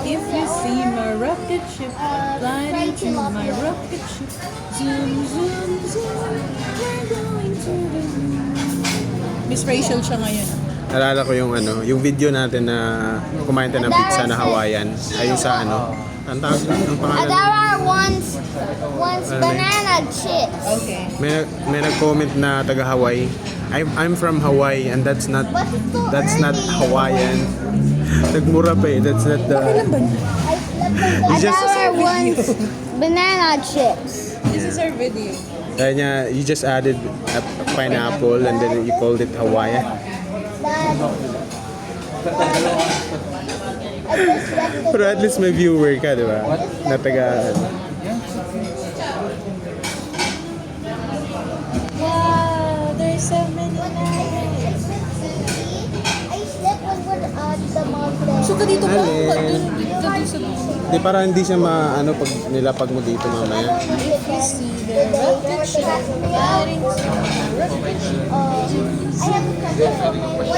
If you see my rocket ship, flying to my rocket ship, zoom, zoom, zoom, we're going to the moon. Miss Rachel siya ngayon. Nalala ko yung yung video natin na kumain tayo ng pizza na Hawaiian. Ayun sa ang tawag ang pangalan. There are once banana chips. Okay. May nag-comment na taga Hawaii. I'm from Hawaii and that's not Hawaiian. Nagmura pa eh. That's not the... You just- There are once banana chips. This is our video. Kaya niya, you just added a pineapple and then you called it Hawaiian. Pero at least may viewer ka, di ba? Na taga... Wow, there's so many I slept when we're at the mountain. So, ka dito ba? Alin? Dun sa Di para hindi siya pag nilapag mo dito mamaya. If you see the rocket ship, flying to my rocket ship. I have a question.